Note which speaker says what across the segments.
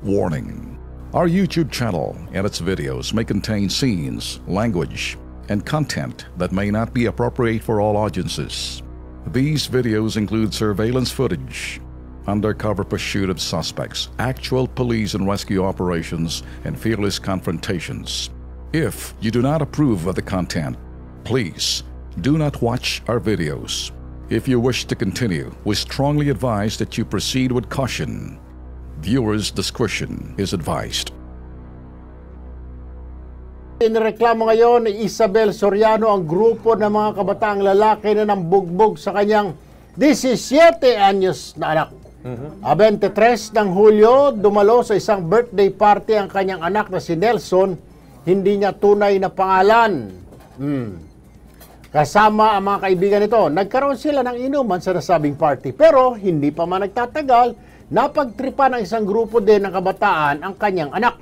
Speaker 1: Warning. Our YouTube channel and its videos may contain scenes, language, and content that may not be appropriate for all audiences. These videos include surveillance footage, undercover pursuit of suspects, actual police and rescue operations, and fearless confrontations. If you do not approve of the content, please do not watch our videos. If you wish to continue, we strongly advise that you proceed with caution. Viewers' discretion is advised.
Speaker 2: Inireklamo ngayon ni Isabel Soriano ang grupo ng mga kabataang lalaki na nambugbog sa kanyang 17 anyos na anak. 23 ng Hulyo, dumalo sa isang birthday party ang kanyang anak na si Nelson, hindi niya tunay na pangalan. Kasama ang mga kaibigan nito, nagkaroon sila ng inuman sa nasabing party. Pero hindi pa man nagtatagal, napagtripa ng isang grupo din ng kabataan ang kanyang anak.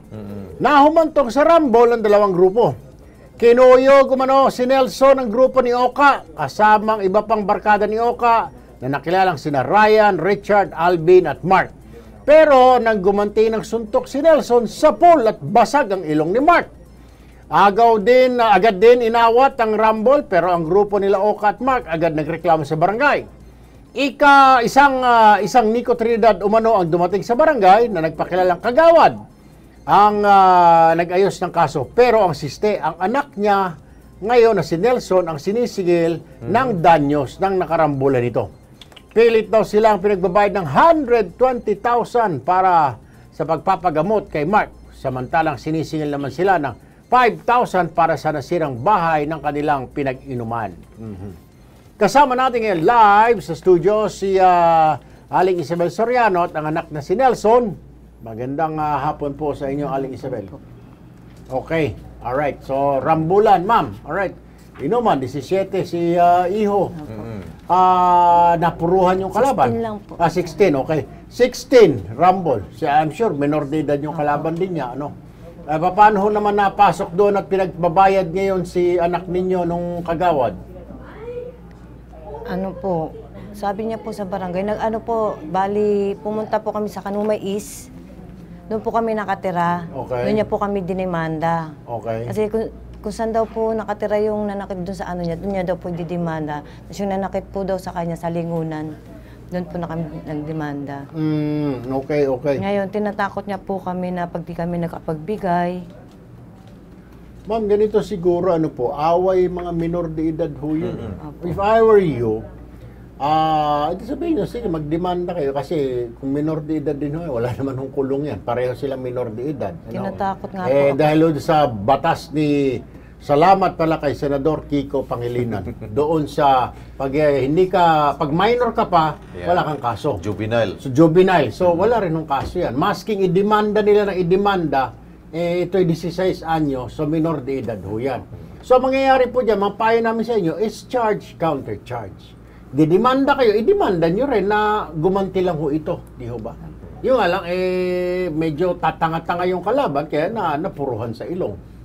Speaker 2: Nahumantong sa rambol ang dalawang grupo. Kinuyo gumano si Nelson ang grupo ni Oka, kasamang iba pang barkada ni Oka na nakilalang sina Ryan, Richard, Alvin at Mark. Pero nang gumanti ng suntok si Nelson, sapol at basag ang ilong ni Mark. Agad din inawat ang rambol, pero ang grupo nila Oka at Mark agad nagreklamo sa barangay. Isang Nico Trinidad umano ang dumating sa barangay na nagpakilalang kagawad ang nag-ayos ng kaso. Pero ang anak niya ngayon na si Nelson ang sinisigil ng danyos ng nakarambulan nito. Pilit daw silang pinagbabayad ng 120,000 para sa pagpapagamot kay Mark. Samantalang sinisingil naman sila ng 5,000 para sa nasirang bahay ng kanilang pinag-inuman. Kasama natin ngayon live sa studio si Aling Isabel Soriano at ang anak na si Nelson. Magandang hapon po sa inyo, Aling Isabel. Okay, alright. So, rambulan, ma'am. Alright. Inuman, 17 si Iho. Napuruhan yung kalaban.
Speaker 3: 16 lang po.
Speaker 2: 16, okay. 16, rambol. I'm sure, minor de edad yung kalaban din niya, ano? Paano ho naman napasok doon at pinagbabayad ngayon si anak ninyo nung kagawad?
Speaker 3: Ano po, sabi niya po sa barangay, bali, pumunta po kami sa Kanumay East. Doon po kami nakatira.
Speaker 2: Okay.
Speaker 3: Doon niya po kami dinimanda.
Speaker 2: Okay.
Speaker 3: Kasi kung saan daw po nakatira yung nanakit doon sa ano niya, doon niya daw po didimanda. Tapos yung nanakit po daw sa kanya sa Lingunan, doon po na kami nagdemanda.
Speaker 2: Okay.
Speaker 3: Ngayon, tinatakot niya po kami na pag di kami nakapagbigay.
Speaker 2: Ma'am, ganito siguro, away mga minor de edad ho yun. If I were you, ito sabihin nyo, sige, magdemanda kayo kasi kung minor de edad din ho, wala naman hong kulong yan. Pareho silang minor de edad.
Speaker 3: Tinatakot nga po.
Speaker 2: Dahil sa batas ni, salamat pala kay Senador Kiko Pangilinan, doon sa, pag minor ka pa, wala kang kaso.
Speaker 4: Juvenile.
Speaker 2: So, juvenile. So, wala rin hong kaso yan. Masking idemanda nila ng idemanda, ito'y 16 anyo, so minor de edad ho yan. So, mangyayari po dyan, mapayo namin sa inyo, is charge, counter charge. Didemanda kayo, idemanda nyo rin na gumanti lang ho ito. Di ho ba? Yung nga lang, medyo tatanga-tanga yung kalaban, kaya napuruhan sa ilong.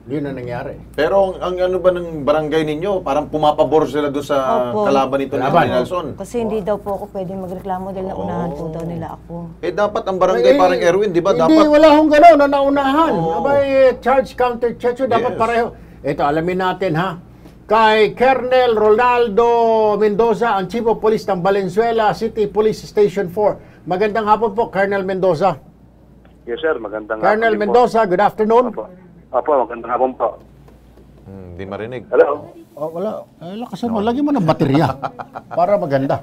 Speaker 2: Yun ang nangyari.
Speaker 4: Pero ang ano ba ng barangay ninyo, parang pumapabor sila doon sa kalaban nito ni Nelson?
Speaker 3: Kasi hindi daw po ako pwedeng magreklamo dahil naunahan po daw nila ako.
Speaker 4: Dapat ang barangay parang Erwin, di ba?
Speaker 2: Hindi,
Speaker 4: Dapat
Speaker 2: wala hong gano'n na naunahan. Abay, charge, counter charge, dapat pareho. Ito, alamin natin ha. Kay Colonel Ronaldo Mendoza, ang Chief of Police ng Valenzuela City Police Station 4. Magandang hapon po, Colonel Mendoza.
Speaker 5: Yes, sir. Magandang hapon.
Speaker 2: Colonel Mendoza, good afternoon.
Speaker 5: Opo, magandang hapon po.
Speaker 4: Hindi marinig.
Speaker 5: Hello?
Speaker 2: Wala. Lakasan mo. Lagyan mo ng baterya para maganda.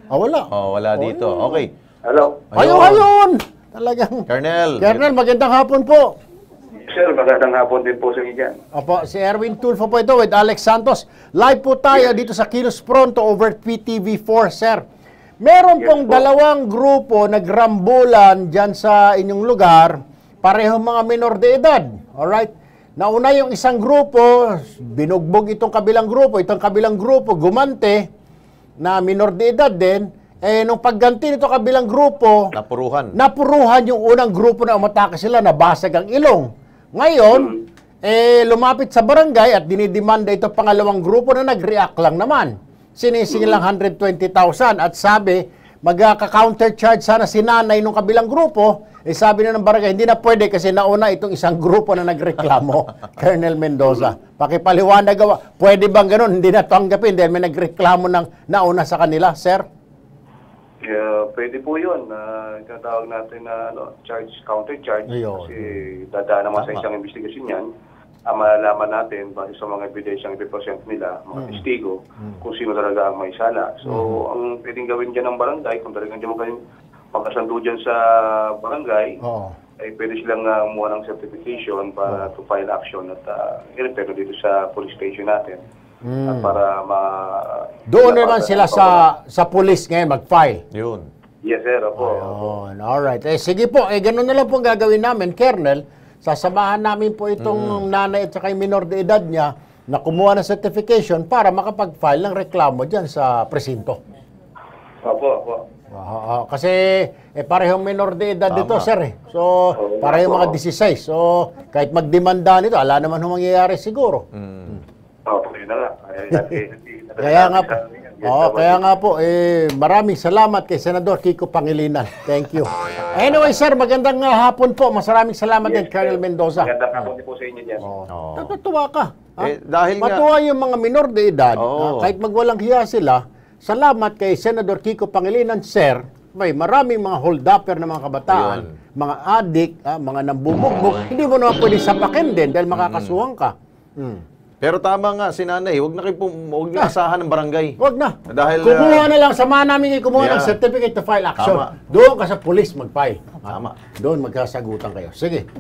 Speaker 2: Wala.
Speaker 4: Wala dito. Okay.
Speaker 5: Hello?
Speaker 2: Ayun! Talagang.
Speaker 4: Colonel.
Speaker 2: Colonel, magandang hapon po.
Speaker 5: Sir, magandang hapon din po sa inyo dyan.
Speaker 2: Opo, si Erwin Tulfo po ito with Alex Santos. Live po tayo dito sa Kilos Pronto over PTV4, sir. Meron pong dalawang grupo nagrambulan dyan sa inyong lugar, parehong mga minor de edad. Alright? Nauna yung isang grupo, binugbog itong kabilang grupo, gumante, na minor de edad din. Nung pagganti nito kabilang grupo, napuruhan yung unang grupo na umatake sila, nabasag ang ilong. Ngayon, lumapit sa barangay at dinidemanda ito pangalawang grupo na nag-react lang naman. Sinisingil lang 120,000 at sabi, magka-counter charge sana si nanay nung kabilang grupo, sabi na ng barangay, hindi na pwede kasi nauna itong isang grupo na nagreklamo, Colonel Mendoza. Pakipaliwanag, pwede bang ganun? Hindi na tanggapin dahil may nagreklamo ng nauna sa kanila, sir?
Speaker 5: Pwede po yun. Tinatawag natin na counter charge.
Speaker 2: Ayun.
Speaker 5: Kasi dadaan naman sa isang investigasyon yan. Malalaman natin base sa mga ebidensyang i-present nila, mga testigo, kung sino talaga ang may sala. So, ang pwedeng gawin dyan ng barangay, kung talagang dyan mo kayong magkasundo dyan sa barangay, ay pwede silang kumuha ng certification para to file action at i-refer dito sa police station natin. At para
Speaker 2: doon naman sila sa police ngayon mag-file.
Speaker 4: Yun.
Speaker 5: Yes, sir. Opo.
Speaker 2: Ayun. Alright. Sige po. Ganun na lang po ang gagawin namin, Colonel. Sasamahan namin po itong nanay at saka yung minor de edad niya na kumuha ng certification para makapag-file ng reklamo dyan sa presinto.
Speaker 5: Opo.
Speaker 2: Kasi parehong minor de edad dito, sir. So, parehong mga 16. So, kahit magdemanda nito, ala naman ang mangyayari siguro.
Speaker 5: Opo, yun na nga.
Speaker 2: Kaya nga po, maraming salamat kay Senador Kiko Pangilinan. Thank you. Anyway, sir, magandang hapon po. Maraming salamat din, Colonel Mendoza.
Speaker 5: Magandang hapon din po sa inyo dyan.
Speaker 2: Natutuwa ka.
Speaker 4: Dahil
Speaker 2: matuwa yung mga minor de edad, kahit magwalang hiya sila, salamat kay Senador Kiko Pangilinan, sir. May maraming mga hold-upper na mga kabataan, mga adik, mga nambubugbog. Hindi mo naman pwede sapakin din dahil makakasuhan ka.
Speaker 4: Pero tama nga, si nanay, huwag na asahan ng barangay.
Speaker 2: Huwag na.
Speaker 4: Dahil,
Speaker 2: kumuha na lang, samahan namin kumuha ng certificate to file action.
Speaker 4: Tama.
Speaker 2: Doon ka sa police mag-file.
Speaker 4: Tama.
Speaker 2: Doon magkasagutan kayo. Sige.